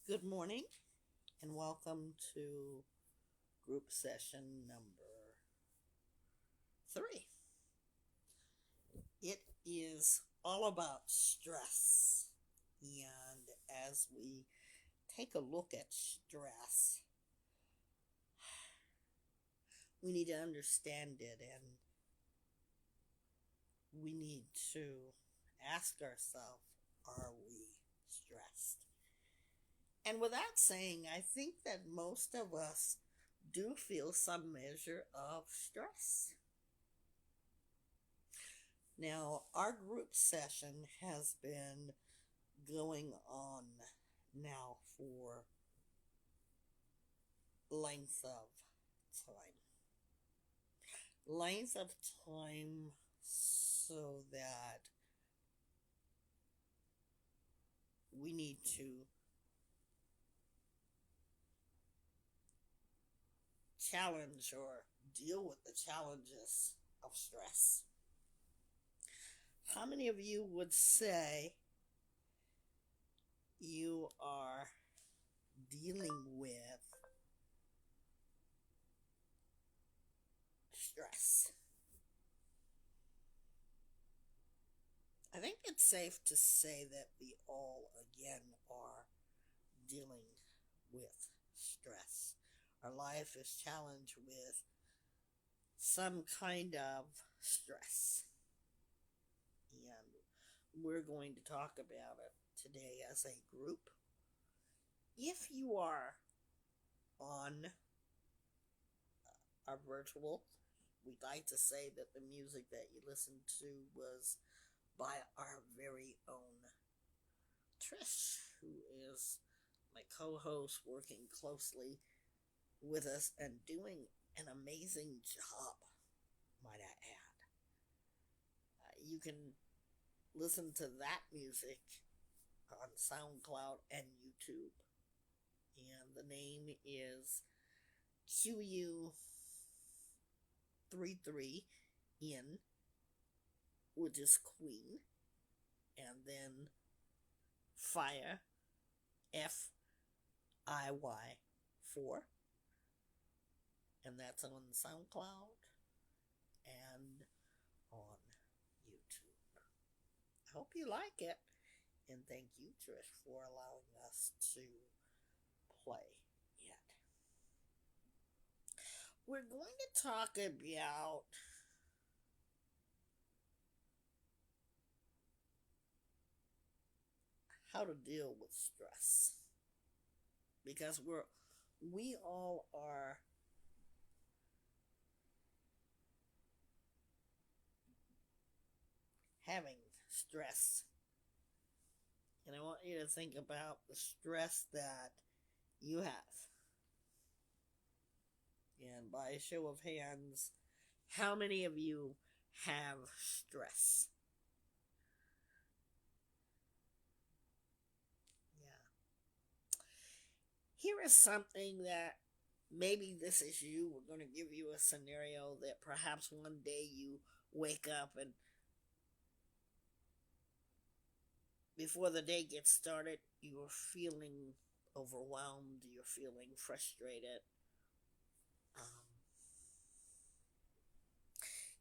Good morning and welcome to group session number 3. It is all about stress. And as we take a look at stress, we need to understand it and we need to ask ourselves, are we stressed? And without saying, I think that most of us do feel some measure of stress. Now, our group session has been going on now for length of time. Length of time so that we need to challenge or deal with the challenges of stress. How many of you would say you are dealing with stress? I think it's safe to say that we all, again, are dealing with stress. Our life is challenged with some kind of stress. And we're going to talk about it today as a group. If you are on our virtual, we'd like to say that the music that you listened to was by our very own Trish, who is my co-host, working closely with us and doing an amazing job, might I add. You can listen to that music on SoundCloud and YouTube. And the name is QU33in, which is Queen, and then Fire, FIY4, and that's on SoundCloud and on YouTube. I hope you like it, and thank you, Trish, for allowing us to play it. We're going to talk about how to deal with stress, because we all are having stress. And I want you to think about the stress that you have. And by a show of hands, how many of you have stress? Yeah. Here is something that maybe this is you. We're going to give you a scenario that perhaps one day you wake up and before the day gets started, you're feeling overwhelmed, you're feeling frustrated.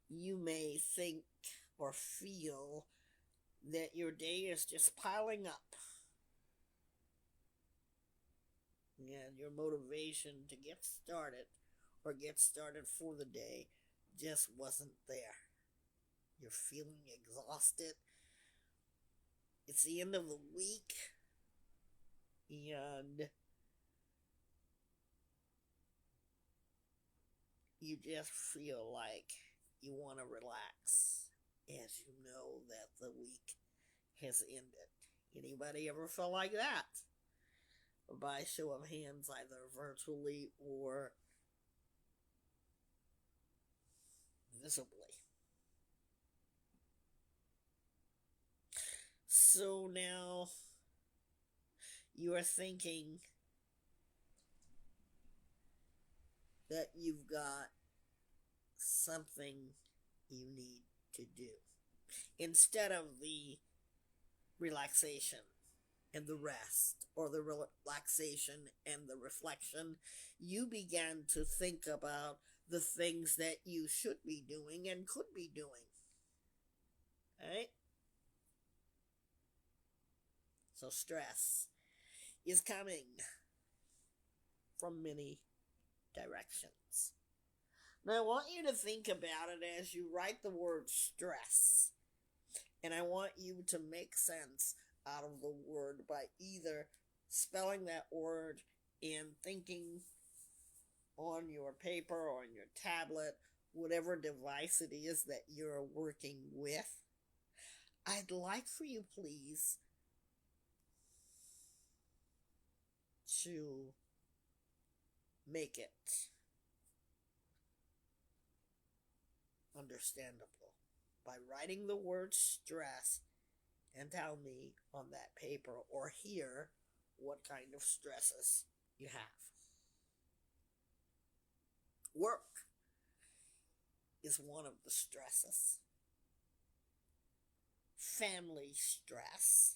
You may think or feel that your day is just piling up. And your motivation to get started or get started for the day just wasn't there. You're feeling exhausted. It's the end of the week. And you just feel like you want to relax as you know that the week has ended. Anybody ever felt like that? By a show of hands, either virtually or visibly. So now you are thinking that you've got something you need to do instead of the relaxation and the rest, or the relaxation and the reflection, you began to think about the things that you should be doing and could be doing. Right? So stress is coming from many directions. Now, I want you to think about it as you write the word stress. And I want you to make sense out of the word by either spelling that word and thinking on your paper or on your tablet, whatever device it is that you're working with. I'd like for you, please, to make it understandable by writing the word stress and tell me on that paper or here what kind of stresses you have. Work is one of the stresses. Family stress,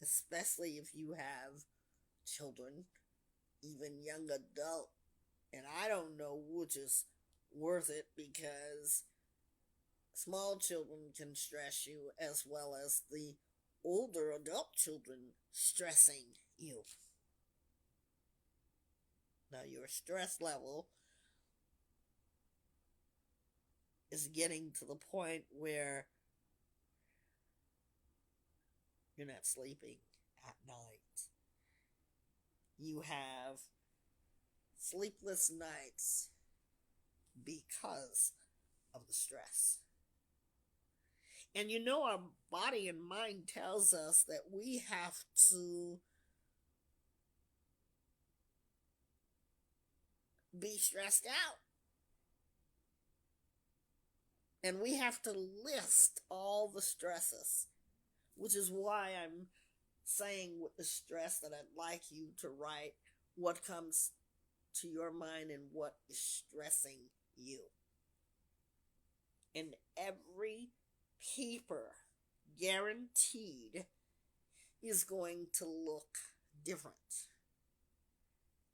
especially if you have children, even young adult. And I don't know which is worth it, because small children can stress you as well as the older adult children stressing you. Now your stress level is getting to the point where you're not sleeping at night. You have sleepless nights because of the stress. And you know, our body and mind tells us that we have to be stressed out. And we have to list all the stresses, which is why I'm saying with the stress that I'd like you to write what comes to your mind and what is stressing you. And every paper, guaranteed, is going to look different.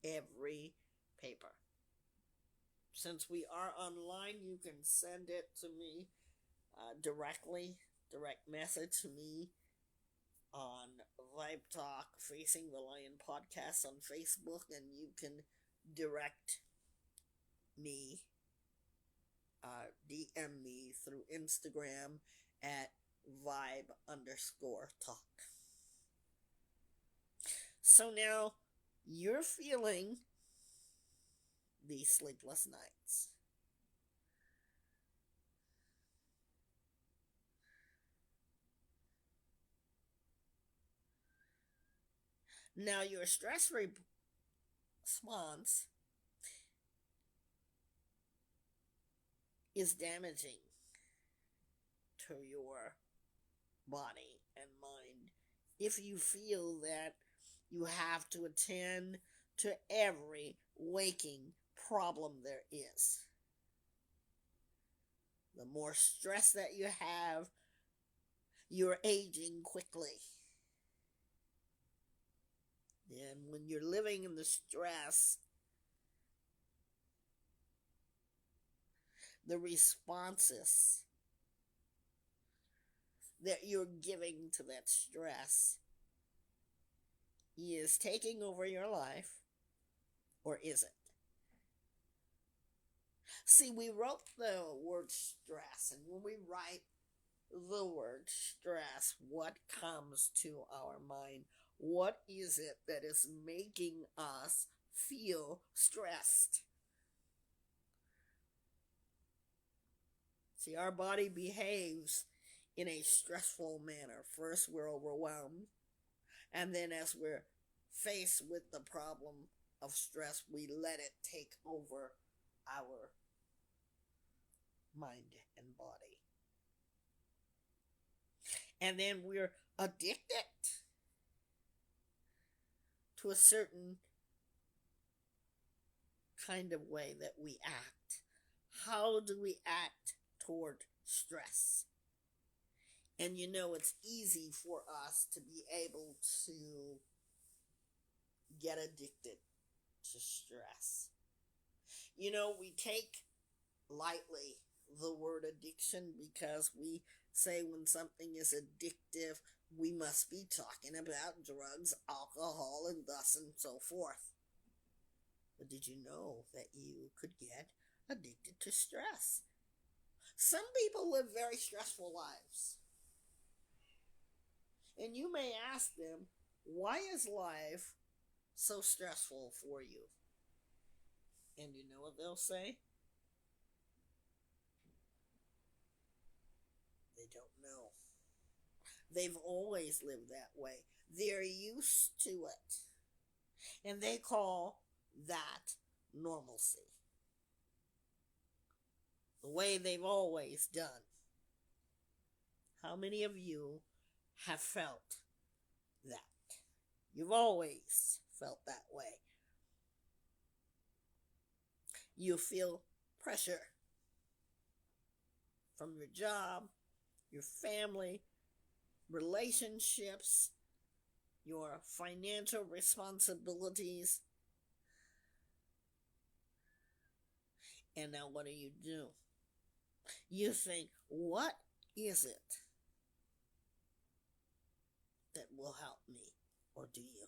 Every paper. Since we are online, you can send it to me directly, direct message to me on Vibe Talk Facing the Lion podcast on Facebook, and you can direct me, DM me through Instagram at vibe_talk. So now you're feeling these sleepless nights. Now your stress response is damaging to your body and mind if you feel that you have to attend to every waking problem there is. The more stress that you have, you're aging quickly. And when you're living in the stress, the responses that you're giving to that stress is taking over your life, or is it? See, we wrote the word stress, and when we write the word stress, what comes to our mind? What is it that is making us feel stressed? See, our body behaves in a stressful manner. First, we're overwhelmed, and then as we're faced with the problem of stress, we let it take over our mind and body. And then we're addicted to a certain kind of way that we act. How do we act toward stress? And it's easy for us to be able to get addicted to stress. We take lightly the word addiction because we say when something is addictive, we must be talking about drugs, alcohol, and thus and so forth. But did you know that you could get addicted to stress? Some people live very stressful lives. And you may ask them, why is life so stressful for you? And you know what they'll say? They don't know. They've always lived that way. They're used to it. And they call that normalcy. The way they've always done. How many of you have felt that? You've always felt that way. You feel pressure from your job, your family, relationships, your financial responsibilities. And now what do? You think, what is it that will help me? Or do you?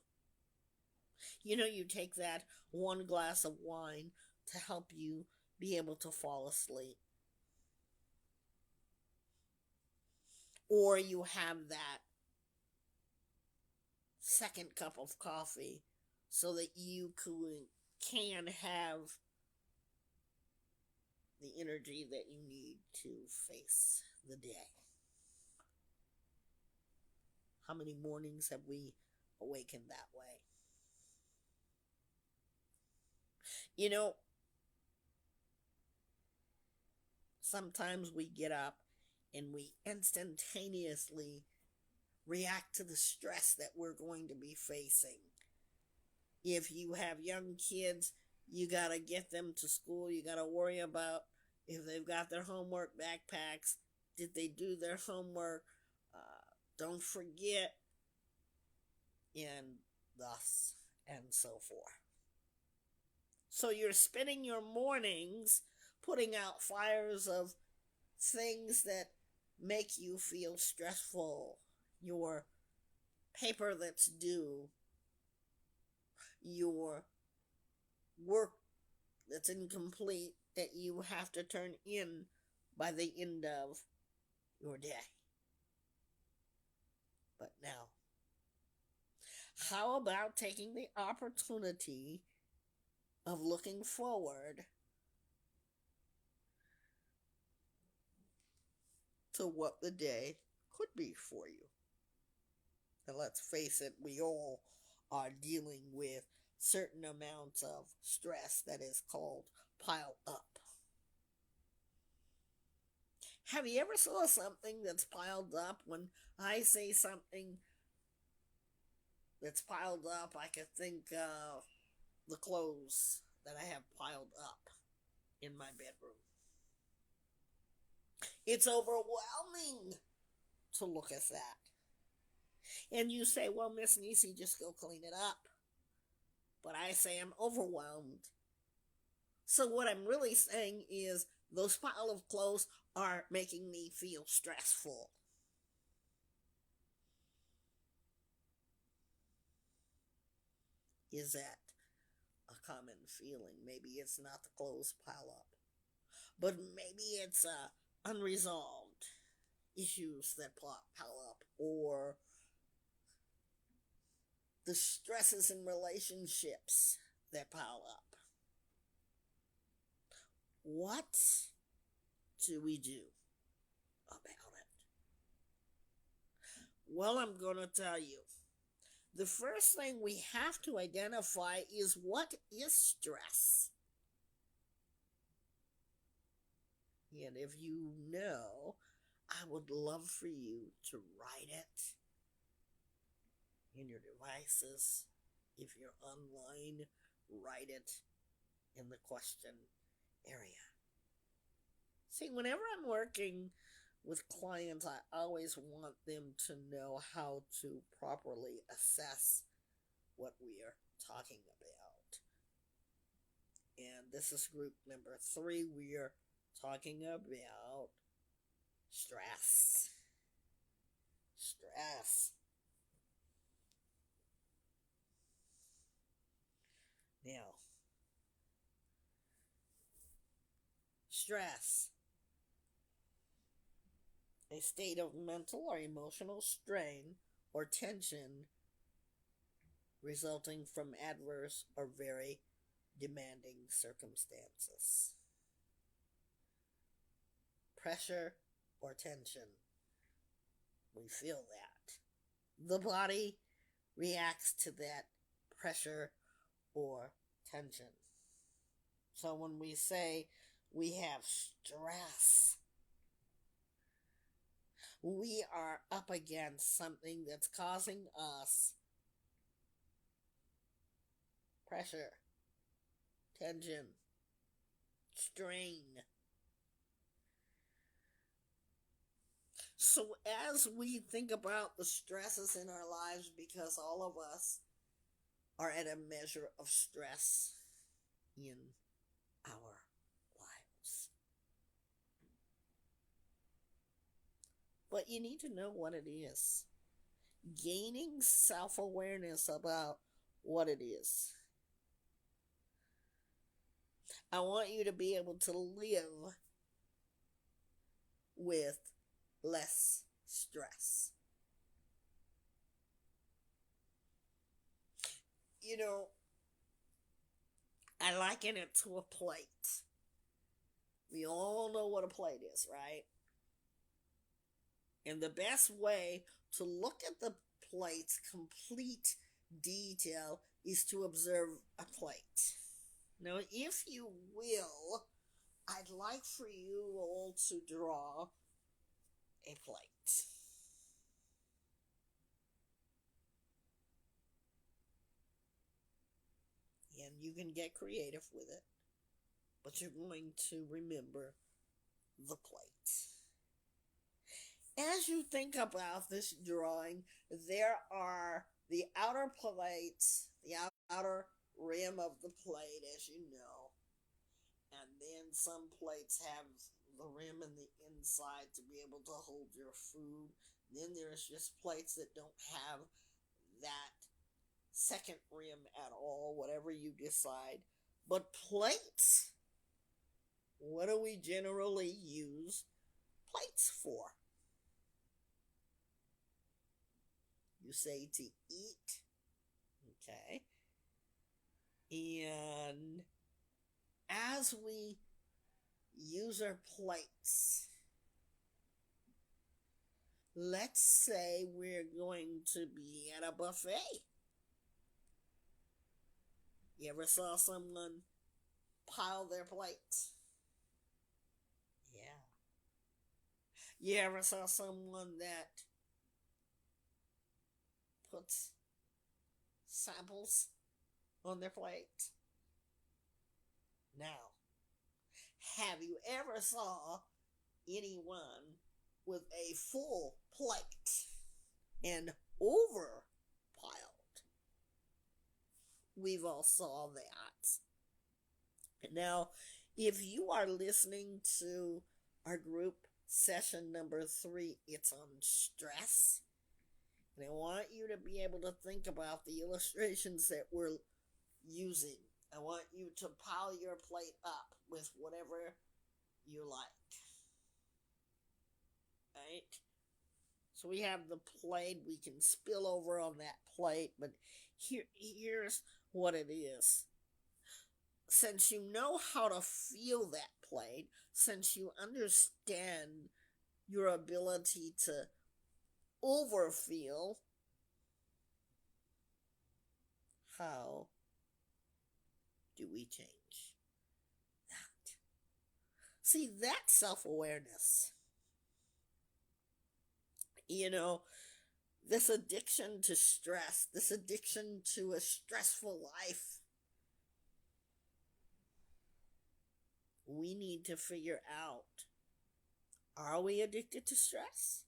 You take that one glass of wine to help you be able to fall asleep. Or you have that second cup of coffee so that you can have the energy that you need to face the day. How many mornings have we awakened that way? Sometimes we get up and we instantaneously react to the stress that we're going to be facing. If you have young kids, you gotta get them to school. You gotta worry about if they've got their homework backpacks. Did they do their homework? Don't forget, and thus and so forth. So you're spending your mornings putting out fires of things that make you feel stressful. Your paper that's due, your work that's incomplete that you have to turn in by the end of your day. But now, how about taking the opportunity of looking forward to what the day could be for you? And let's face it, we all are dealing with certain amounts of stress that is called piled up. Have you ever saw something that's piled up? When I say something that's piled up, I can think of the clothes that I have piled up in my bedroom. It's overwhelming to look at that. And you say, well, Miss Nisi, just go clean it up. But I say I'm overwhelmed. So what I'm really saying is those pile of clothes are making me feel stressful. Is that a common feeling? Maybe it's not the clothes pile up, but maybe it's unresolved issues that pile up, or the stresses in relationships that pile up. What do we do about it? Well, I'm going to tell you. The first thing we have to identify is, what is stress? And if you know, I would love for you to write it in your devices. If you're online, write it in the question area. See, whenever I'm working with clients, I always want them to know how to properly assess what we are talking about. And this is group number 3. We are talking about stress. Stress. Now, stress, a state of mental or emotional strain or tension resulting from adverse or very demanding circumstances. Pressure or tension. We feel that. The body reacts to that pressure or tension. So when we say we have stress, we are up against something that's causing us pressure, tension, strain. So as we think about the stresses in our lives, because all of us are at a measure of stress in our lives. But you need to know what it is. Gaining self-awareness about what it is. I want you to be able to live with less stress. You know, I liken it to a plate. We all know what a plate is, right? And the best way to look at the plate's complete detail is to observe a plate. Now, if you will, I'd like for you all to draw a plate. And you can get creative with it, but you're going to remember the plate. As you think about this drawing, there are the outer plates, the outer rim of the plate, as you know, and then some plates have the rim in the inside to be able to hold your food. Then there's just plates that don't have that second rim at all, whatever you decide. But plates, what do we generally use plates for? You say to eat, okay? And as we use our plates, let's say we're going to be at a buffet. You ever saw someone pile their plates? Yeah. You ever saw someone that puts samples on their plate? Now, have you ever saw anyone with a full plate and over piled? We've all saw that. Now, if you are listening to our group session number 3, it's on stress. And I want you to be able to think about the illustrations that we're using. I want you to pile your plate up with whatever you like. Right? So we have the plate. We can spill over on that plate. But here's what it is. Since you know how to feel that plate, since you understand your ability to overfeel, how do we change that? See, that's self-awareness. You know, this addiction to stress, this addiction to a stressful life, we need to figure out Are we addicted to stress?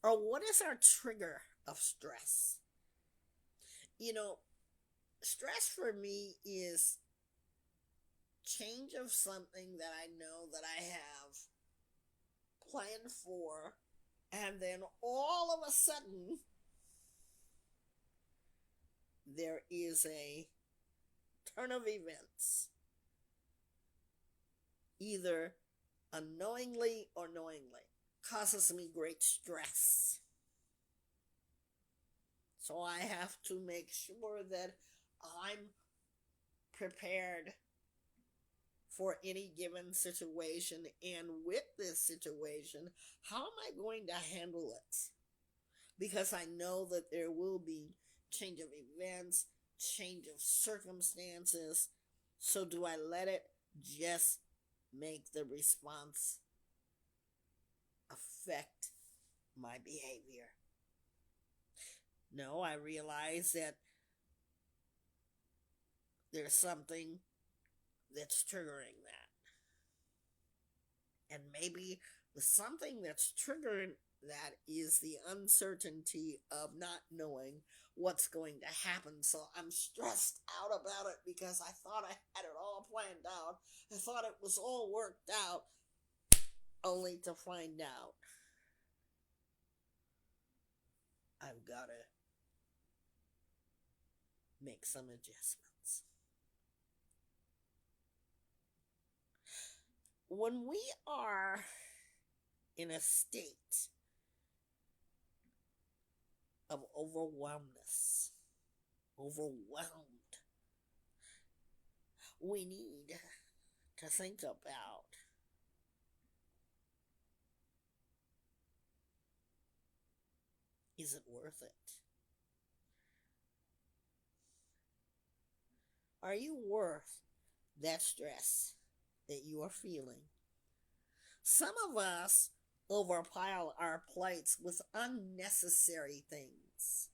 Or what is our trigger of stress? You know, stress for me is change of something that I know that I have planned for, and then all of a sudden there is a turn of events, either unknowingly or knowingly, causes me great stress. So I have to make sure that I'm prepared for any given situation, and with this situation, how am I going to handle it? Because I know that there will be change of events, change of circumstances. So do I let it just make the response affect my behavior? No, I realize that there's something that's triggering that. And maybe the something that's triggering that is the uncertainty of not knowing what's going to happen. So I'm stressed out about it because I thought I had it all planned out. I thought it was all worked out, only to find out I've got to make some adjustments. When we are in a state of overwhelmed, we need to think about is it worth it? Are you worth that stress that you are feeling? Some of us overpile our plates with unnecessary things.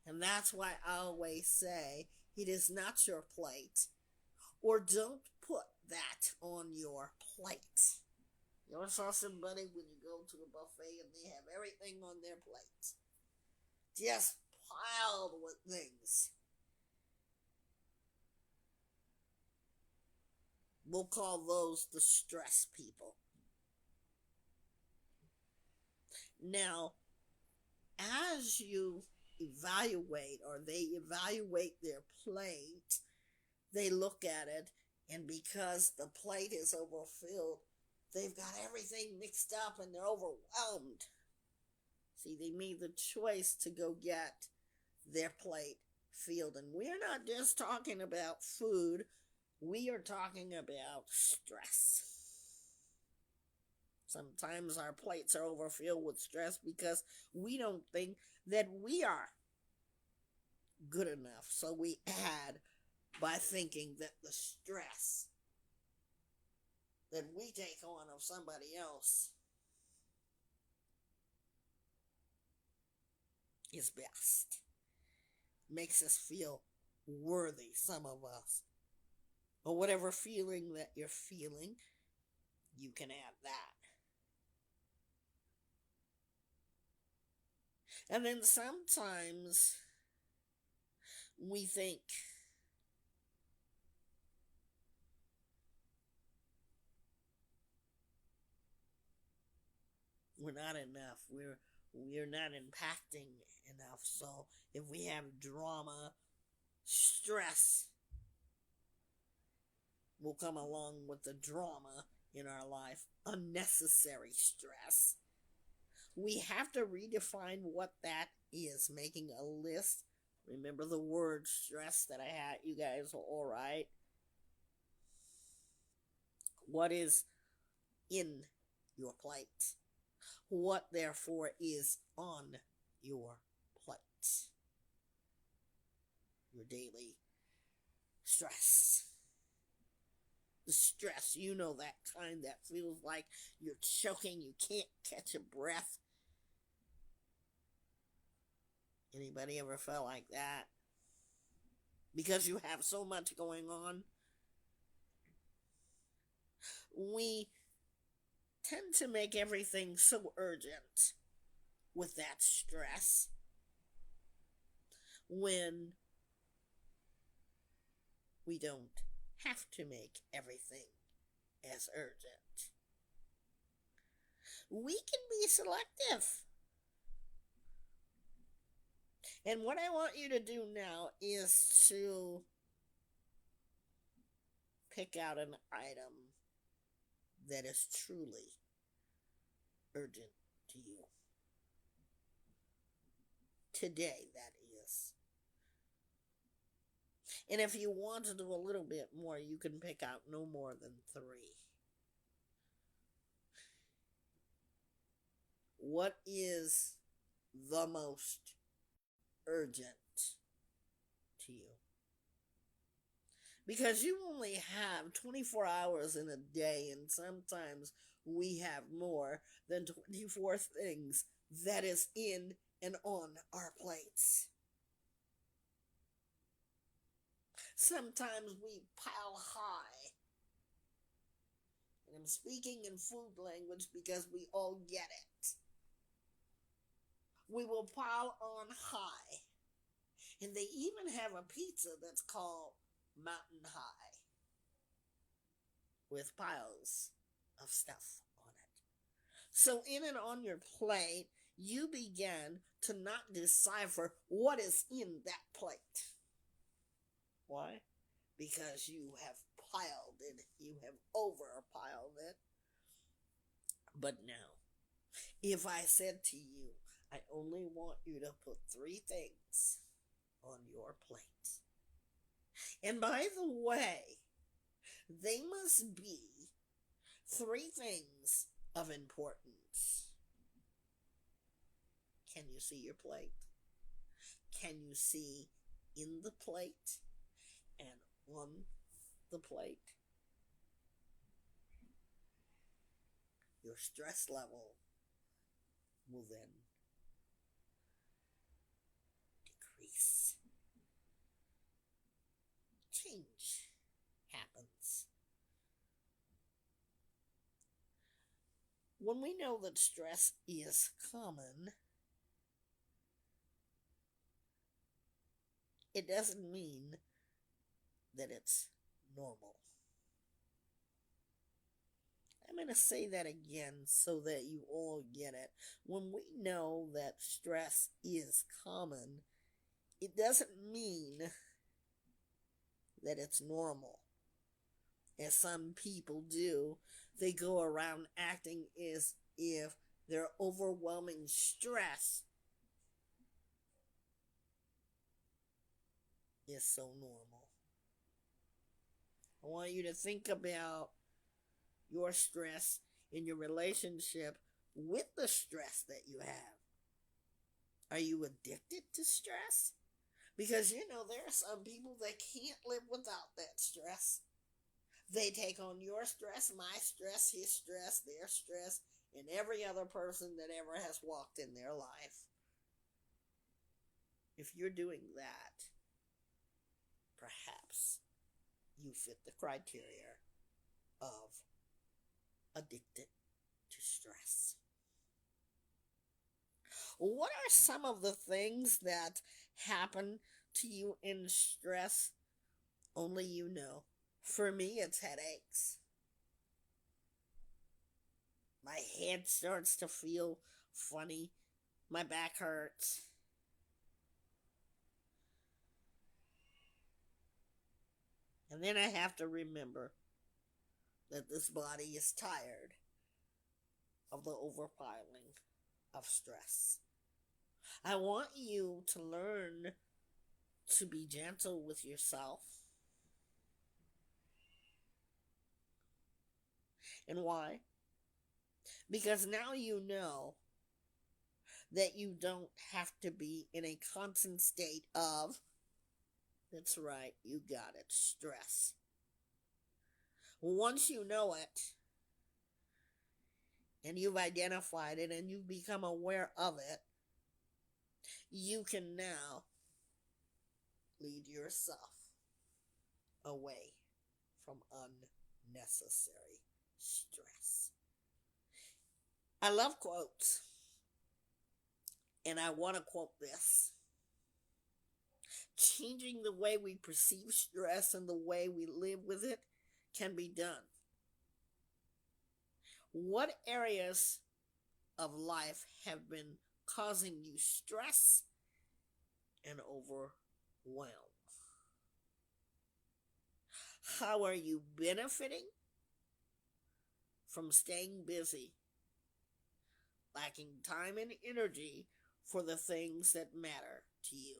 And that's why I always say it is not your plate, or don't put that on your plate. You ever saw somebody when you go to a buffet and they have everything on their plate? Just piled with things. We'll call those the stress people. Now, as you evaluate, or they evaluate their plate, they look at it, and because the plate is overfilled, they've got everything mixed up and they're overwhelmed. See, they made the choice to go get their plate filled. And we're not just talking about food, we are talking about stress. Sometimes our plates are overfilled with stress because we don't think that we are good enough. So we add by thinking that the stress that we take on of somebody else is best. Makes us feel worthy, some of us. Or whatever feeling that you're feeling, you can add that. And then sometimes we think we're not enough. We're not impacting enough. So if we have drama, stress will come along with the drama in our life. Unnecessary stress. We have to redefine what that is. Making a list. Remember the word stress that I had. You guys are all right. What is in your plate? What therefore is on your plate? Your daily stress. The stress, you know, that kind that feels like you're choking, you can't catch a breath. Anybody ever felt like that? Because you have so much going on. We tend to make everything so urgent with that stress when we don't have to make everything as urgent. We can be selective. And what I want you to do now is to pick out an item that is truly urgent to you. Today, that is. And if you want to do a little bit more, you can pick out no more than 3. What is the most urgent to you? Because you only have 24 hours in a day, and sometimes we have more than 24 things that is in and on our plates. Sometimes we pile high. And I'm speaking in food language because we all get it. We will pile on high. And they even have a pizza that's called Mountain High with piles of stuff on it. So in and on your plate, you begin to not decipher what is in that plate. Why? Because you have piled it. You have overpiled it. But now, if I said to you, I only want you to put 3 things on your plate. And by the way, they must be 3 things of importance. Can you see your plate? Can you see in the plate and on the plate? Your stress level will then decrease. Change happens. When we know that stress is common, it doesn't mean that it's normal. I'm going to say that again so that you all get it. When we know that stress is common, it doesn't mean that it's normal. As some people do, they go around acting as if their overwhelming stress is so normal. I want you to think about your stress in your relationship with the stress that you have. Are you addicted to stress? Because there are some people that can't live without that stress. They take on your stress, my stress, his stress, their stress, and every other person that ever has walked in their life. If you're doing that, perhaps you fit the criteria of addicted to stress. What are some of the things that happen to you in stress? Only you know. For me, it's headaches. My head starts to feel funny. My back hurts. And then I have to remember that this body is tired of the overpiling of stress. I want you to learn to be gentle with yourself. And why? Because now you know that you don't have to be in a constant state of, that's right, you got it, stress. Once you know it, and you've identified it, and you've become aware of it, you can now lead yourself away from unnecessary stress. I love quotes, and I want to quote this. Changing the way we perceive stress and the way we live with it can be done. What areas of life have been causing you stress and overwhelm? How are you benefiting from staying busy, lacking time and energy for the things that matter to you?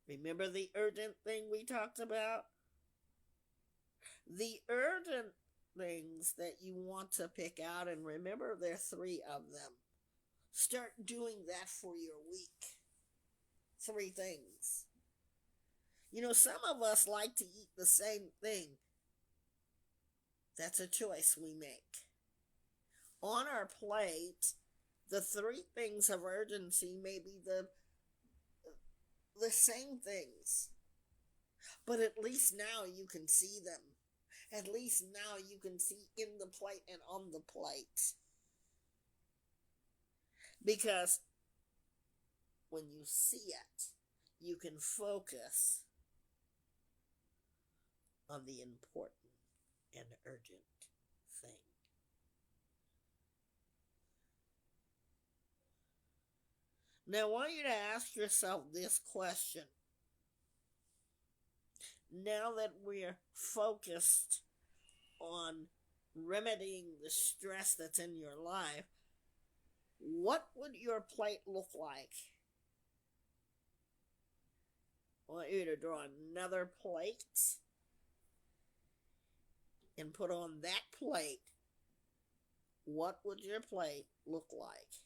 Remember the urgent thing we talked about? The urgent things that you want to pick out, and remember there are 3 of them. Start doing that for your week. 3 things. Some of us like to eat the same thing. That's a choice we make. On our plate, the 3 things of urgency may be the same things. But at least now you can see them. At least now you can see in the plate and on the plate. Because when you see it, you can focus on the important and urgent thing. Now, I want you to ask yourself this question. Now that we're focused on remedying the stress that's in your life, what would your plate look like? I want you to draw another plate and put on that plate. What would your plate look like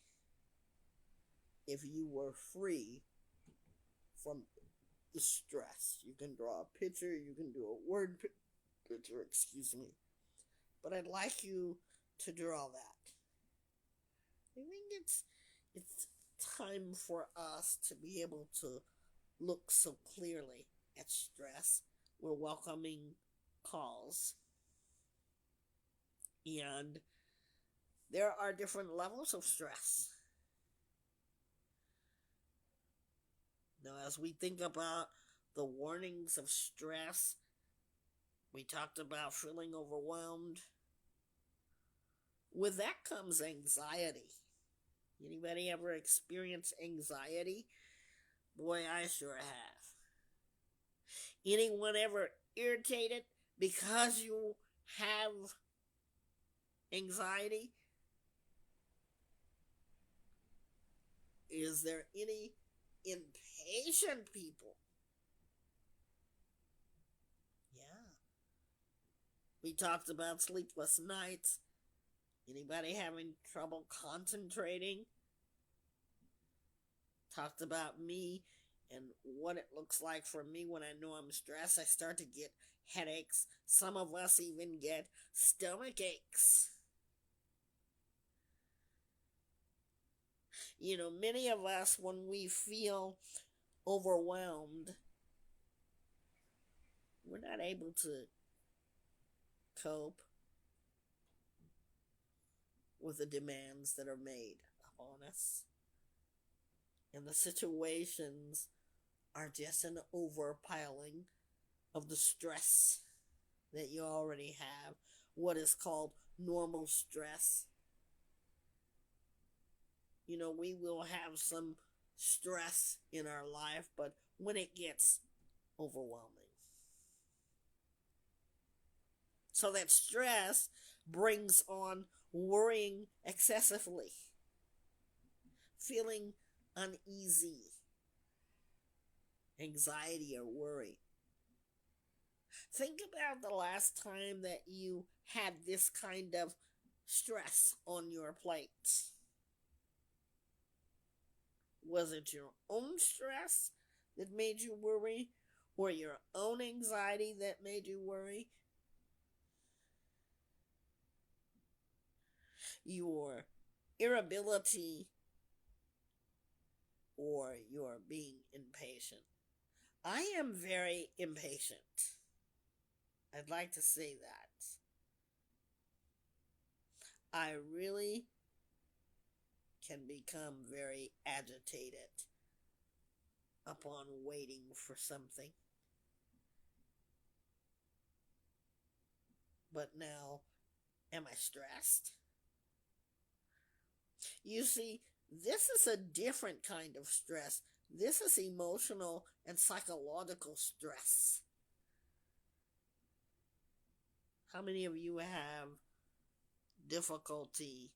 if you were free from the stress? You can draw a picture, you can do a word picture, excuse me. But I'd like you to draw that. I think it's time for us to be able to look so clearly at stress. We're welcoming calls. And there are different levels of stress. Now, as we think about the warnings of stress, we talked about feeling overwhelmed. With that comes anxiety. Anybody ever experienced anxiety? Boy, I sure have. Anyone ever irritated because you have anxiety? Is there any impatient people? Yeah. We talked about sleepless nights. Anybody having trouble concentrating? Talked about me and what it looks like for me when I know I'm stressed. I start to get headaches. Some of us even get stomach aches. Many of us, when we feel overwhelmed, we're not able to cope with the demands that are made upon us. And the situations are just an overpiling of the stress that you already have, what is called normal stress. We will have some stress in our life, but when it gets overwhelming. So that stress brings on worrying excessively, feeling uneasy, anxiety or worry. Think about the last time that you had this kind of stress on your plate. Was it your own stress that made you worry, or your own anxiety that made you worry? Your irritability or your being impatient? I am very impatient. I'd like to say that. I really can become very agitated upon waiting for something. But now, am I stressed? You see, this is a different kind of stress. This is emotional and psychological stress. How many of you have difficulty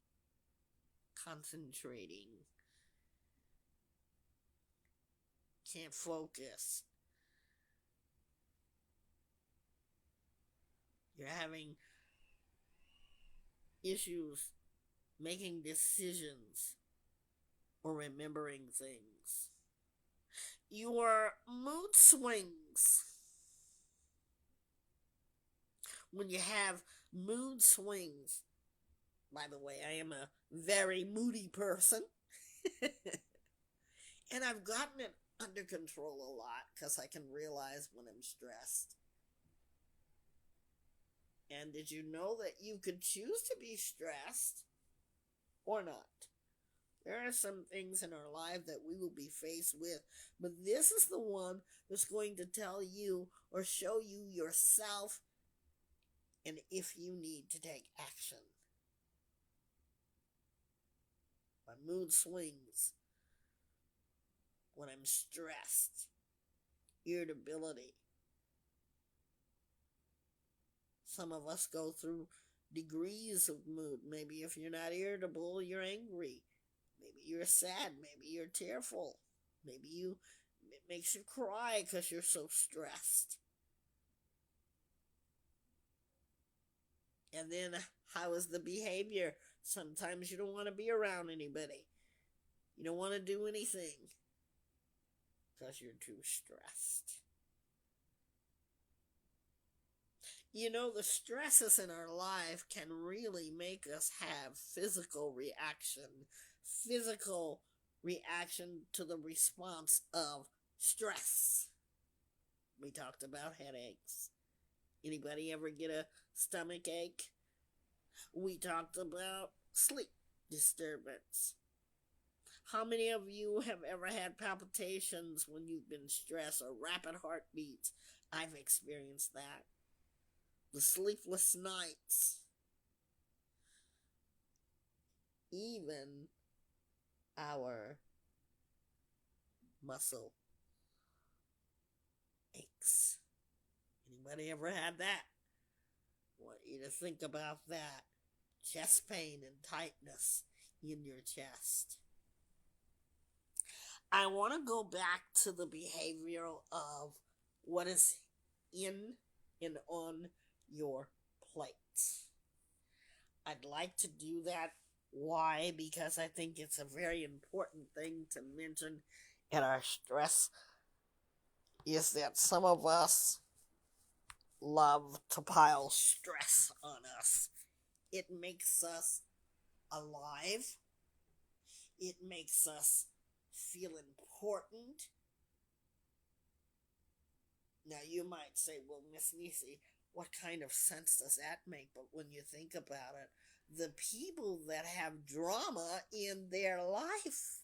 concentrating? Can't focus? You're having issues making decisions or remembering things. Your mood swings. When you have mood swings, by the way, I am a very moody person. And I've gotten it under control a lot because I can realize when I'm stressed. And did you know that you could choose to be stressed or not? There are some things in our life that we will be faced with, but this is the one that's going to tell you or show you yourself and if you need to take action. My mood swings when I'm stressed, irritability. Some of us go through degrees of mood. Maybe if you're not irritable, you're angry. Maybe you're sad. Maybe you're tearful. Maybe it makes you cry because you're so stressed. And then how is the behavior? Sometimes you don't want to be around anybody. You don't want to do anything because you're too stressed. You know, the stresses in our life can really make us have physical reaction to the response of stress. We talked about headaches. Anybody ever get a stomach ache? We talked about sleep disturbance. How many of you have ever had palpitations when you've been stressed or rapid heartbeats? I've experienced that. The sleepless nights. Even our muscle aches. Anybody ever had that? I want you to think about that. Chest pain and tightness in your chest. I want to go back to the behavioral of what is in and on your plate. I'd like to do that. Why? Because I think it's a very important thing to mention in our stress is that some of us love to pile stress on us. It makes us alive. It makes us feel important. Now you might say, well, Miss Nisi, what kind of sense does that make? But when you think about it, the people that have drama in their life,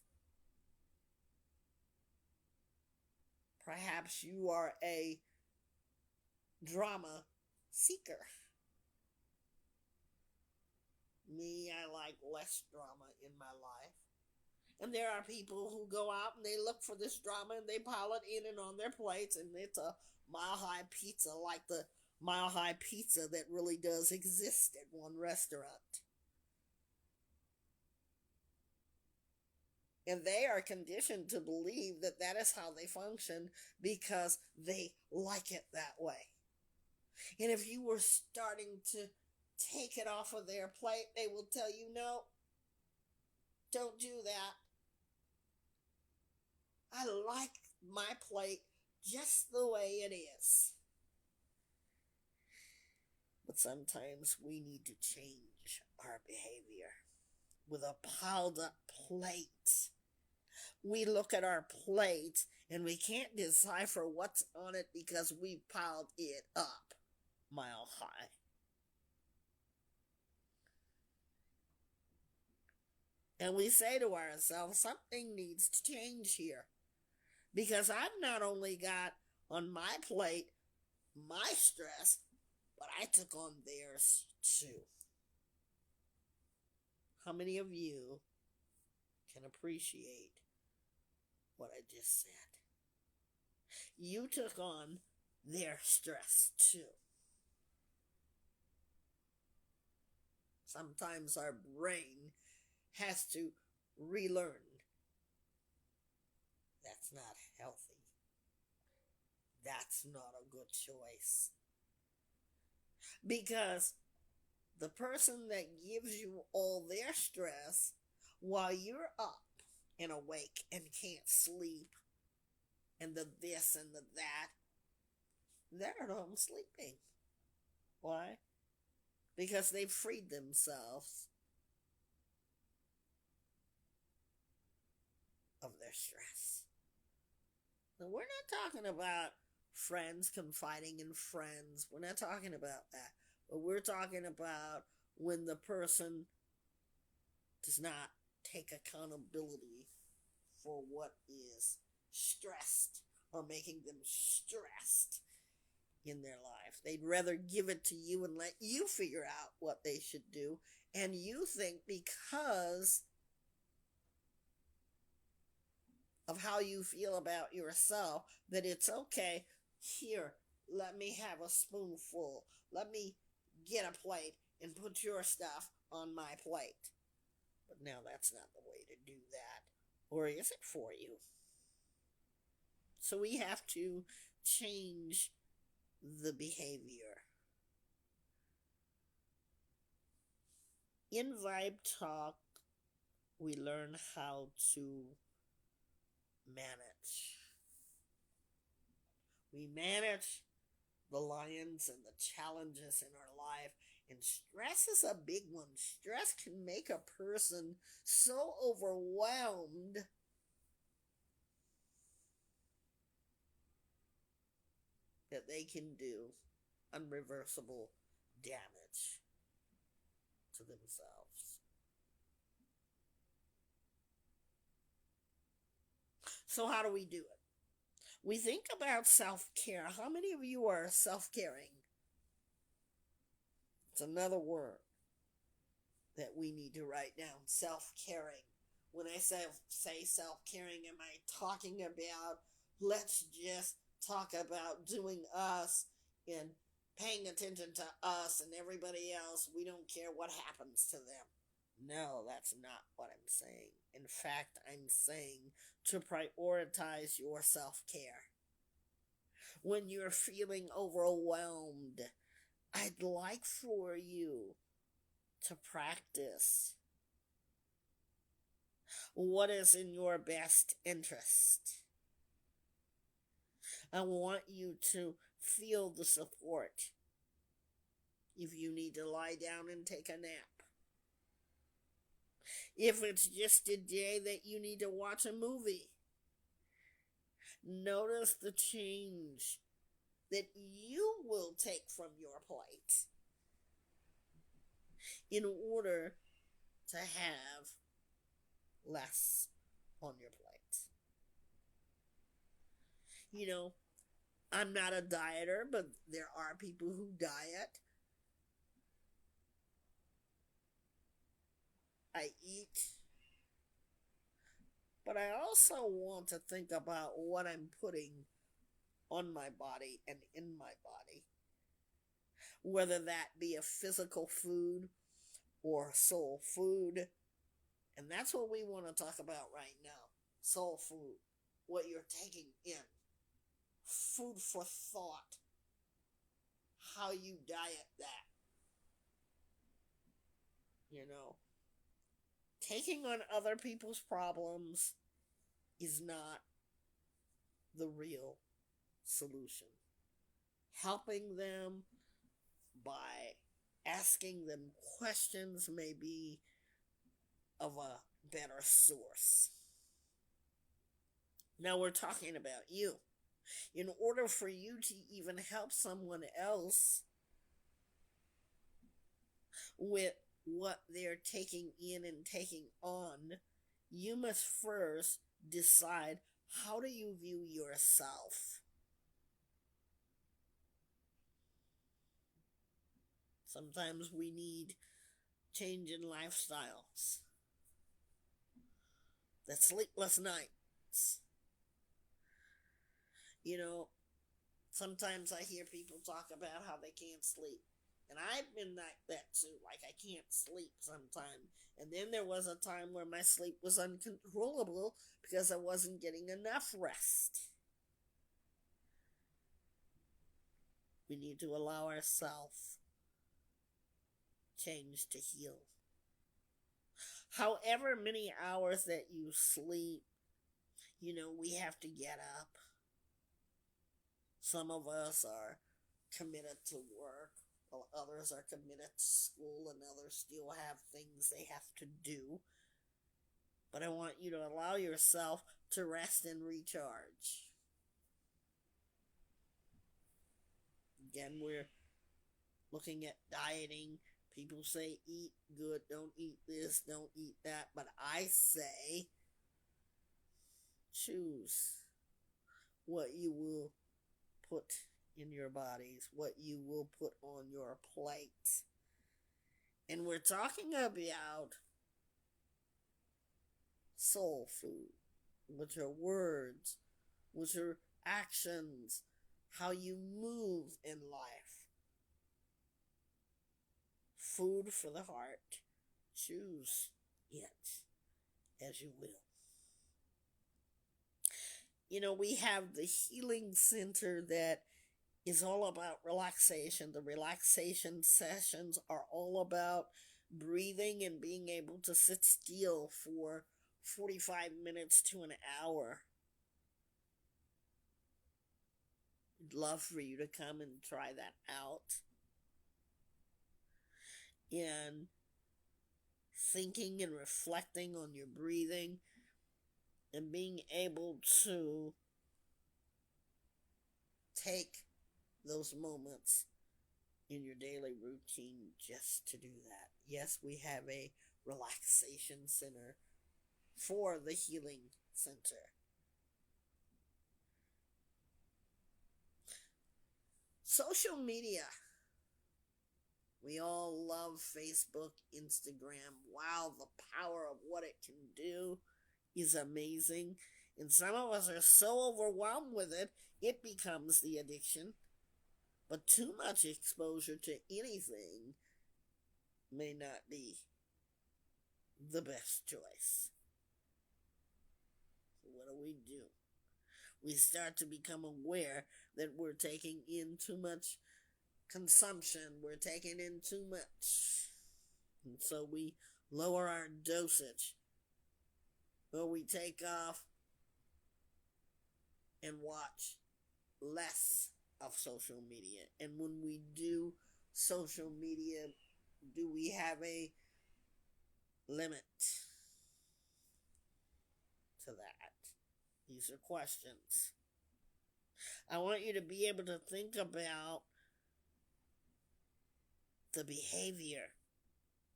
perhaps you are a drama seeker. Me, I like less drama in my life. And there are people who go out and they look for this drama and they pile it in and on their plates, and it's a mile-high pizza, like the mile-high pizza that really does exist at one restaurant. And they are conditioned to believe that that is how they function because they like it that way. And if you were starting to take it off of their plate, they will tell you, no, don't do that. I like my plate just the way it is. But sometimes we need to change our behavior. With a piled up plate, We look at our plates and we can't decipher what's on it because we piled it up mile high. And we say to ourselves, something needs to change here. Because I've not only got on my plate my stress, but I took on theirs too. How many of you can appreciate what I just said? You took on their stress too. Sometimes our brain has to relearn. That's not healthy. That's not a good choice. Because the person that gives you all their stress while you're up and awake and can't sleep and the this and the that, they're at home sleeping. Why? Because they've freed themselves of their stress. Now, we're not talking about friends confiding in friends. We're not talking about that. But we're talking about when the person does not take accountability for what is stressed or making them stressed in their life. They'd rather give it to you and let you figure out what they should do. And you think because of how you feel about yourself that it's okay. Here, let me have a spoonful. Let me get a plate and put your stuff on my plate. But now that's not the way to do that. Or is it for you? So we have to change the behavior. In Vibe Talk, we learn how to manage. We manage the lions and the challenges in our life, and stress is a big one. Stress can make a person so overwhelmed that they can do unreversible damage to themselves. So how do we do it? We think about self-care. How many of you are self-caring? It's another word that we need to write down. Self-caring. When I say self-caring, am I talking about let's just talk about doing us and paying attention to us and everybody else? We don't care what happens to them. No, that's not what I'm saying. In fact, I'm saying to prioritize your self-care. When you're feeling overwhelmed, I'd like for you to practice what is in your best interest. I want you to feel the support if you need to lie down and take a nap. If it's just a day that you need to watch a movie, notice the change that you will take from your plate in order to have less on your plate. You know, I'm not a dieter, but there are people who diet. I eat. But I also want to think about what I'm putting on my body and in my body. Whether that be a physical food or soul food. And that's what we want to talk about right now. Soul food. What you're taking in. Food for thought. How you diet that. You know. Taking on other people's problems is not the real solution. Helping them by asking them questions may be of a better source. Now we're talking about you. In order for you to even help someone else with what they're taking in and taking on, you must first decide, how do you view yourself? Sometimes we need change in lifestyles. The sleepless nights. You know, sometimes I hear people talk about how they can't sleep. And I've been like that too. Like, I can't sleep sometimes. And then there was a time where my sleep was uncontrollable because I wasn't getting enough rest. We need to allow ourselves change to heal. However many hours that you sleep, we have to get up. Some of us are committed to work, while others are committed to school, and others still have things they have to do. But I want you to allow yourself to rest and recharge. Again, we're looking at dieting. People say eat good, don't eat this, don't eat that. But I say choose what you will put in your bodies, what you will put on your plate. And we're talking about soul food, which are words, which are actions, how you move in life. Food for the heart. Choose it as you will. We have the healing center that is all about relaxation. The relaxation sessions are all about breathing and being able to sit still for 45 minutes to an hour. I'd love for you to come and try that out. And thinking and reflecting on your breathing and being able to take those moments in your daily routine just to do that. Yes, we have a relaxation center for the healing center. Social media. We all love Facebook, Instagram. Wow, the power of what it can do is amazing. And some of us are so overwhelmed with it, it becomes the addiction. But too much exposure to anything may not be the best choice. So what do? We start to become aware that we're taking in too much consumption. We're taking in too much. And so we lower our dosage. Or we take off and watch less of social media. And when we do social media, do we have a limit to that? These are questions. I want you to be able to think about the behavior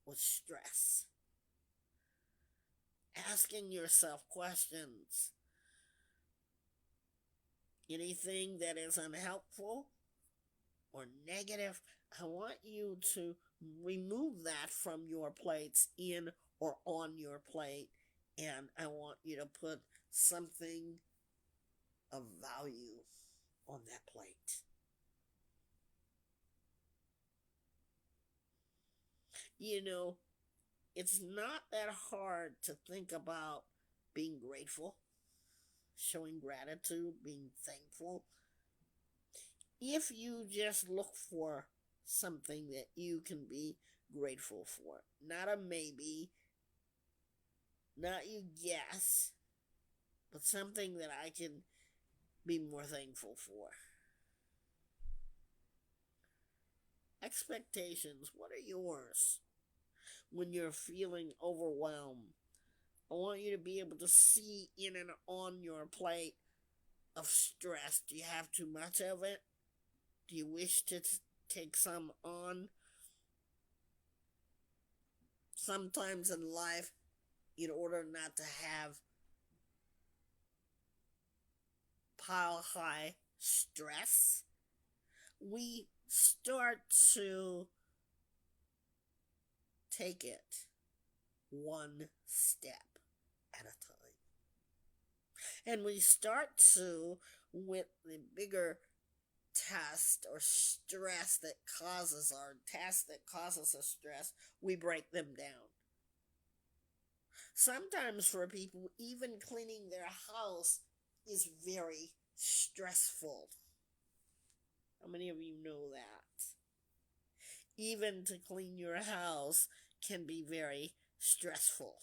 with stress. Asking yourself questions. Anything that is unhelpful or negative, I want you to remove that from your plates, in or on your plate, and I want you to put something of value on that plate. It's not that hard to think about being grateful, showing gratitude, being thankful. If you just look for something that you can be grateful for, not a maybe, not you guess, but something that I can be more thankful for. Expectations, what are yours? When you're feeling overwhelmed, I want you to be able to see in and on your plate of stress. Do you have too much of it? Do you wish to take some on? Sometimes in life, in order not to have pile high stress, we start to take it one step at a time. And we start to, with the bigger test or stress that causes our task that causes us stress, we break them down. Sometimes for people, even cleaning their house is very stressful. How many of you know that? Even to clean your house can be very stressful.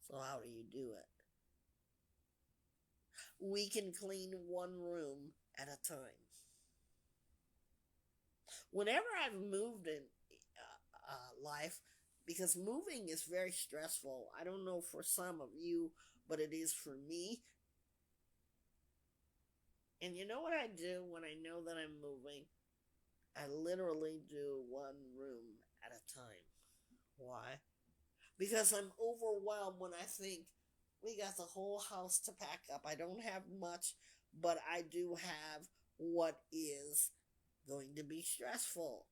So how do you do it? We can clean one room at a time. Whenever I've moved in life, because moving is very stressful. I don't know for some of you, but it is for me. And you know what I do when I know that I'm moving? I literally do one room at a time. Why? Because I'm overwhelmed when I think we got the whole house to pack up. I don't have much, but I do have what is going to be stressful.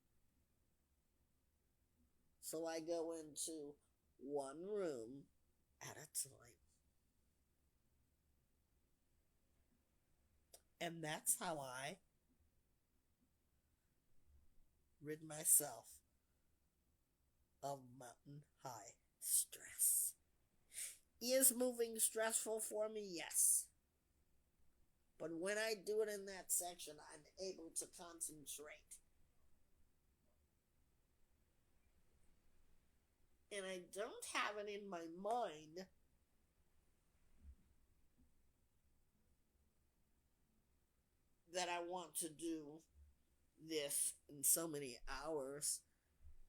So I go into one room at a time. And that's how I rid myself of mountain high stress. Is moving stressful for me? Yes. But when I do it in that section, I'm able to concentrate. And I don't have it in my mind that I want to do this in so many hours.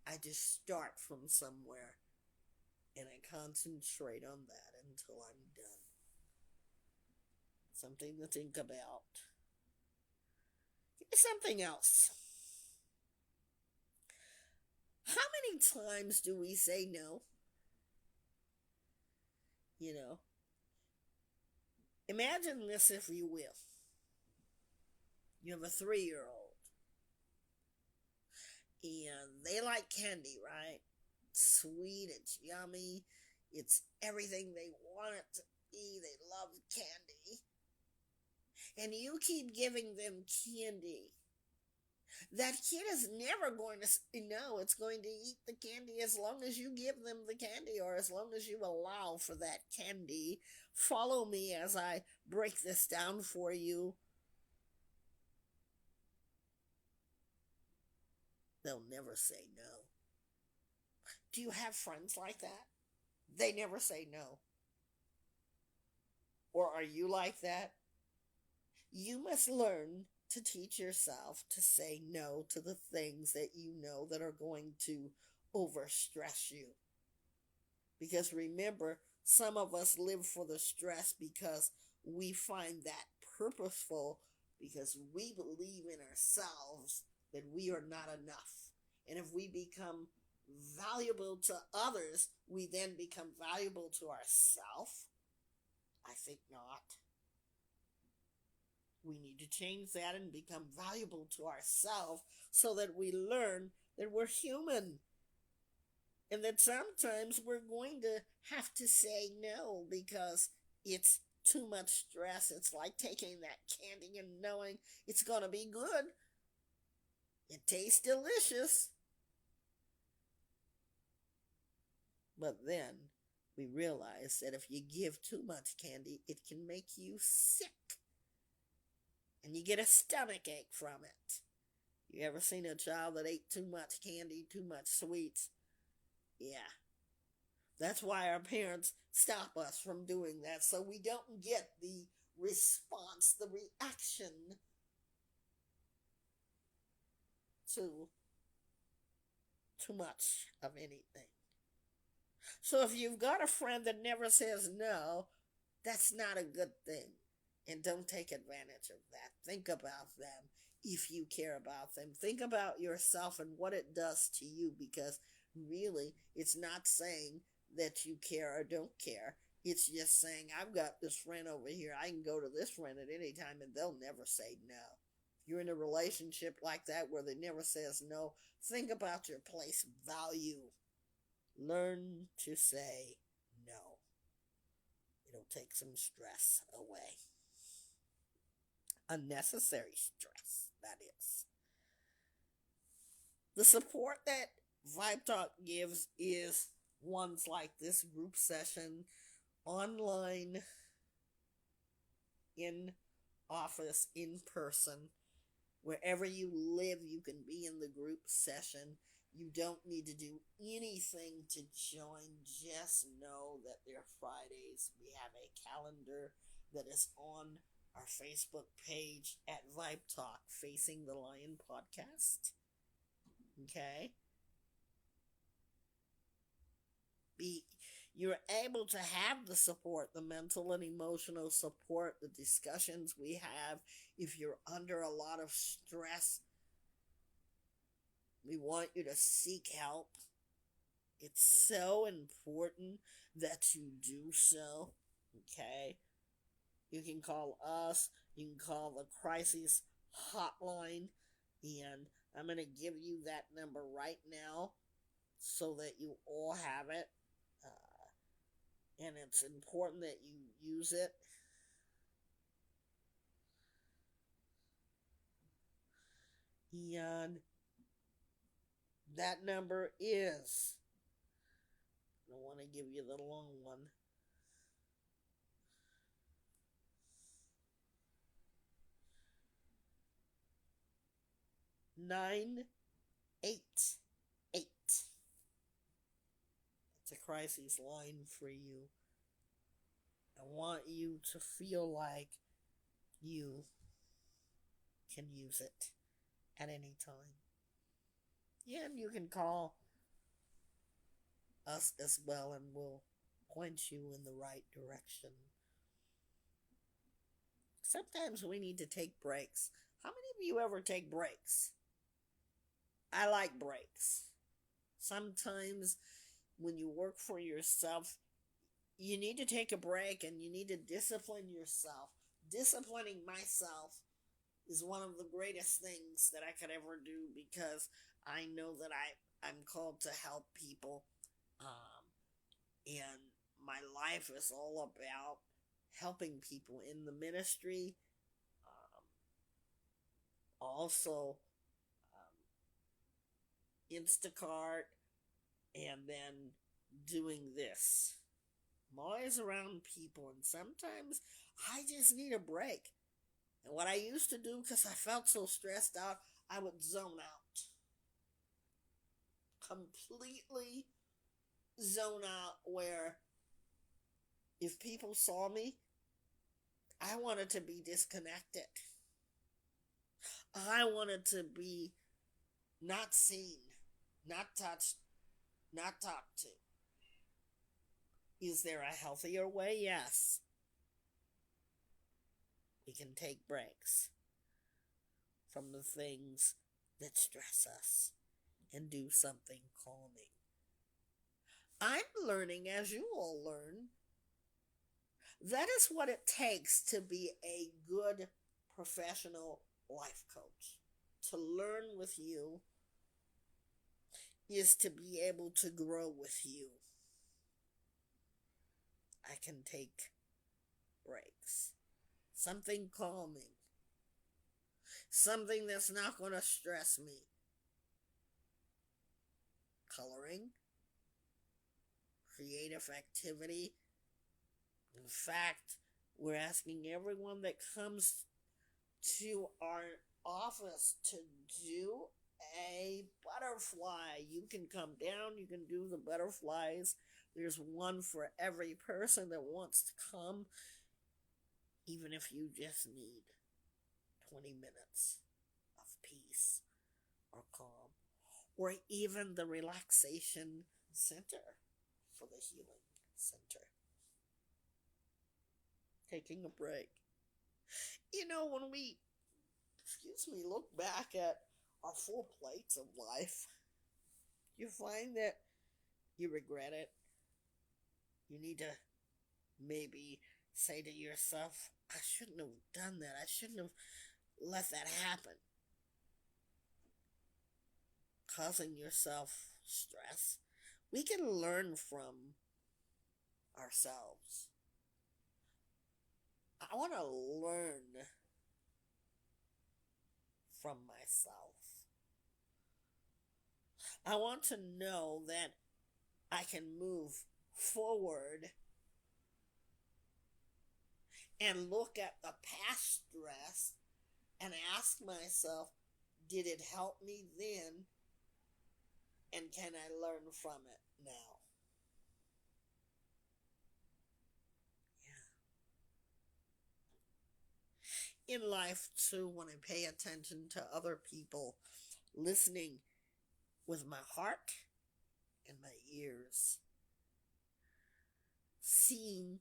I just start from somewhere and I concentrate on that until I'm done. Something to think about. Something else. How many times do we say no? You know, imagine this, if you will. You have a 3-year-old and they like candy, right? It's sweet, it's yummy, it's everything they want it to be. They love candy. And you keep giving them candy. That kid is never going to know it's going to eat the candy as long as you give them the candy, or as long as you allow for that candy. Follow me as I break this down for you. They'll never say no. Do you have friends like that? They never say no. Or are you like that? You must learn to teach yourself to say no to the things that you know that are going to overstress you. Because remember, some of us live for the stress because we find that purposeful, because we believe in ourselves that we are not enough. And if we become valuable to others, we then become valuable to ourselves? I think not. We need to change that and become valuable to ourselves so that we learn that we're human. And that sometimes we're going to have to say no because it's too much stress. It's like taking that candy and knowing it's going to be good. It tastes delicious. But then we realize that if you give too much candy, it can make you sick. And you get a stomach ache from it. You ever seen a child that ate too much candy, too much sweets? Yeah. That's why our parents stop us from doing that, so we don't get the response, the reaction to too much of anything. So if you've got a friend that never says no, that's not a good thing. And don't take advantage of that. Think about them if you care about them. Think about yourself and what it does to you, because really, it's not saying that you care or don't care. It's just saying, I've got this friend over here. I can go to this friend at any time and they'll never say no. If you're in a relationship like that where they never says no, think about your place of value. Learn to say no. It'll take some stress away. Unnecessary stress, that is. The support that Vibe Talk gives is ones like this group session, online, in office, in person. Wherever you live, you can be in the group session. You don't need to do anything to join. Just know that they're Fridays. We have a calendar that is on our Facebook page at Vibe Talk, Facing the Lion Podcast. Okay? You're able to have the support, the mental and emotional support, the discussions we have. If you're under a lot of stress, we want you to seek help. It's so important that you do so. Okay? You can call us. You can call the crisis hotline. And I'm going to give you that number right now so that you all have it. And it's important that you use it. And that number is, I don't want to give you the long one, 988. It's a crisis line for you. I want you to feel like you can use it at any time. Yeah, and you can call us as well and we'll point you in the right direction. Sometimes we need to take breaks. How many of you ever take breaks? I like breaks. Sometimes when you work for yourself, you need to take a break and you need to discipline yourself. Disciplining myself is one of the greatest things that I could ever do, because I know that I'm called to help people. And my life is all about helping people in the ministry. Also, Instacart, and then doing this. I'm always around people, and sometimes I just need a break. And what I used to do, because I felt so stressed out, I would zone out. Completely zone out, where if people saw me, I wanted to be disconnected. I wanted to be not seen, not touched, not talked to. Is there a healthier way? Yes. We can take breaks from the things that stress us and do something calming. I'm learning, as you all learn, that is what it takes to be a good professional life coach. To learn with you is to be able to grow with you. I can take breaks. Something calming. Something that's not going to stress me. Coloring. Creative activity. In fact, we're asking everyone that comes to our office to do a butterfly. You can come down, you can do the butterflies. There's one for every person that wants to come, even if you just need 20 minutes of peace or calm, or even the relaxation center. for the healing center. Taking a break. When we, look back at our full plates of life, you find that you regret it. You need to maybe say to yourself, I shouldn't have done that. I shouldn't have let that happen. Causing yourself stress. We can learn from ourselves. I want to learn from myself. I want to know that I can move forward and look at the past stress and ask myself, did it help me then? And can I learn from it now? Yeah. In life, too, when I pay attention to other people, listening with my heart and my ears, seeing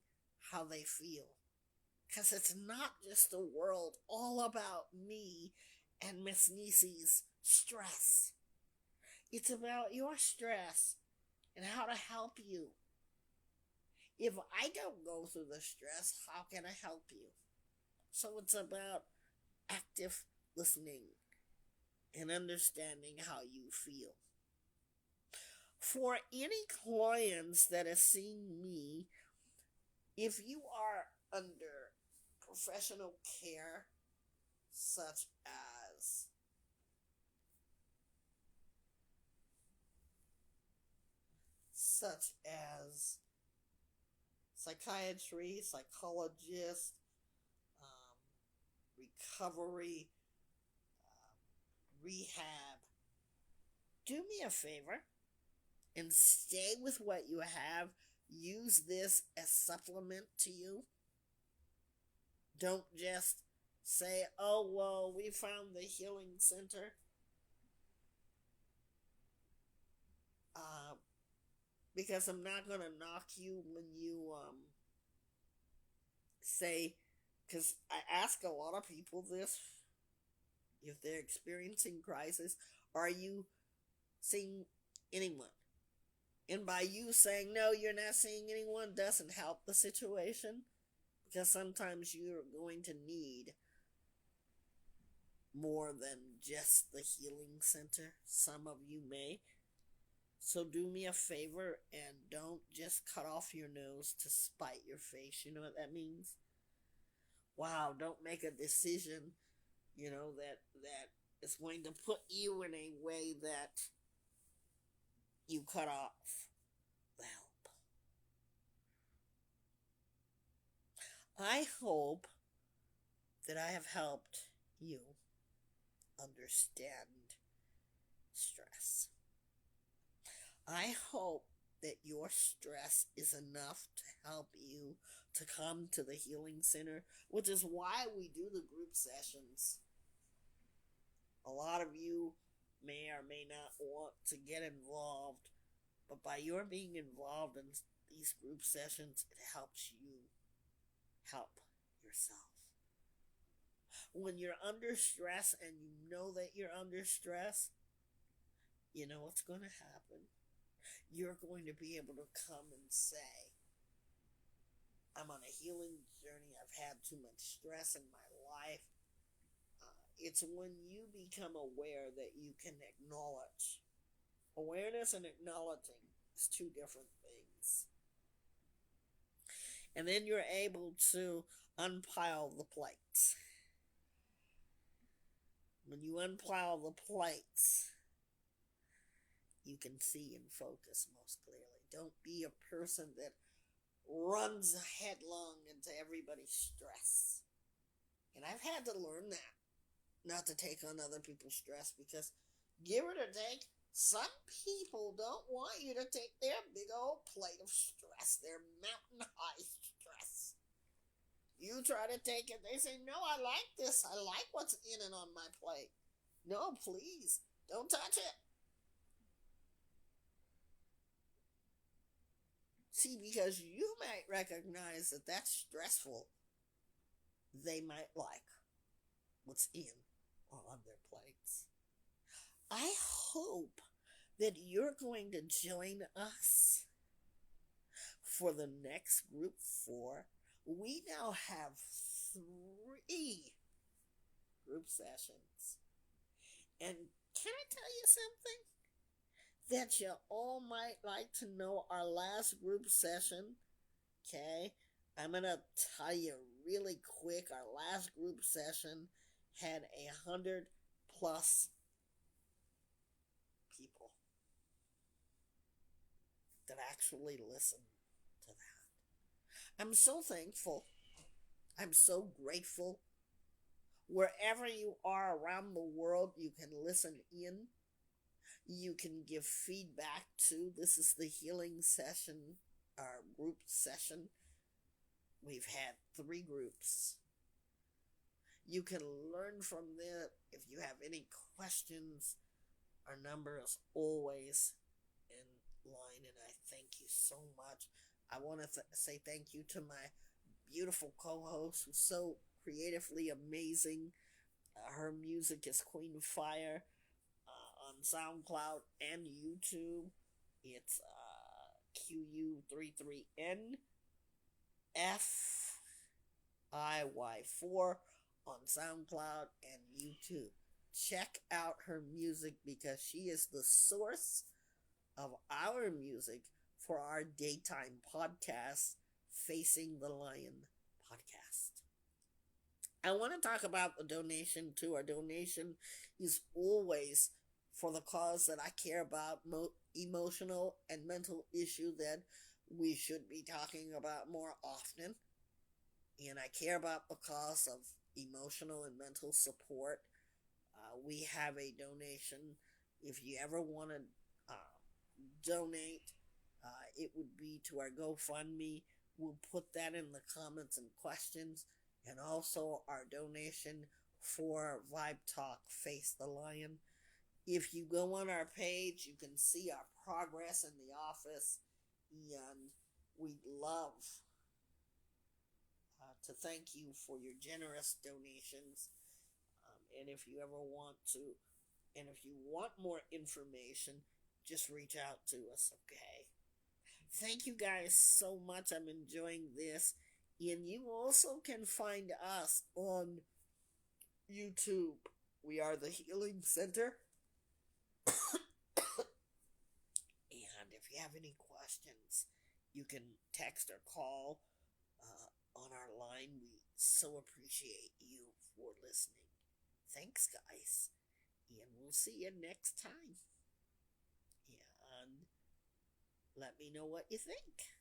how they feel. Because it's not just the world all about me and Miss Nisi's stress. It's about your stress and how to help you. If I don't go through the stress, how can I help you? So it's about active listening and understanding how you feel. For any clients that have seen me, if you are under professional care, such as psychiatry, psychologist, recovery, rehab, do me a favor and stay with what you have. Use this as supplement to you. Don't just say, oh, well, we found the healing center. Because I'm not going to knock you when you say, because I ask a lot of people this, if they're experiencing crisis, are you seeing anyone? And by you saying, no, you're not seeing anyone, doesn't help the situation. Because sometimes you're going to need more than just the healing center. Some of you may. So do me a favor and don't just cut off your nose to spite your face. You know what that means? Wow, don't make a decision, that is going to put you in a way that you cut off the help. I hope that I have helped you understand stress. I hope that your stress is enough to help you to come to the healing center, which is why we do the group sessions. A lot of you may or may not want to get involved, but by your being involved in these group sessions, it helps you help yourself. When you're under stress and you know that you're under stress, you know what's going to happen? You're going to be able to come and say, I'm on a healing journey. I've had too much stress in my life. It's when you become aware that you can acknowledge. Awareness and acknowledging is two different things. And then you're able to unpile the plates. When you unpile the plates, you can see and focus most clearly. Don't be a person that runs headlong into everybody's stress. And I've had to learn that, not to take on other people's stress, because give it or take, some people don't want you to take their big old plate of stress, their mountain high stress. You try to take it, they say, no, I like this. I like what's in and on my plate. No, please, don't touch it. See, because you might recognize that that's stressful, they might like what's in or on their plates. I hope that you're going to join us for the next group 4. We now have 3 group sessions. And can I tell you something? That you all might like to know our last group session. Okay? I'm going to tell you really quick. Our last group session had 100 plus people that actually listened to that. I'm so thankful. I'm so grateful. Wherever you are around the world, you can listen in. You can give feedback to. This is the healing session, our group session. We've had 3 groups. You can learn from them. If you have any questions, our number is always in line, and I thank you so much. I want to say thank you to my beautiful co-host who's so creatively amazing. Her music is Queen Fire on SoundCloud and YouTube. It's QU33NFIY4 on SoundCloud and YouTube. Check out her music because she is the source of our music for our daytime podcast, Facing the Lion podcast. I want to talk about the donation too. Our donation is always for the cause that I care about, emotional and mental issue that we should be talking about more often. And I care about the cause of emotional and mental support. We have a donation. If you ever want to donate, it would be to our GoFundMe. We'll put that in the comments and questions. And also our donation for Vibe Talk Thelion. If you go on our page, you can see our progress in the office. And we'd love to thank you for your generous donations. And if you ever want to, and if you want more information, just reach out to us, okay? Thank you guys so much. I'm enjoying this. And you also can find us on YouTube. We are the Healing Center. And if you have any questions, you can text or call on our line. We so appreciate you for listening. Thanks, guys. And we'll see you next time. And let me know what you think.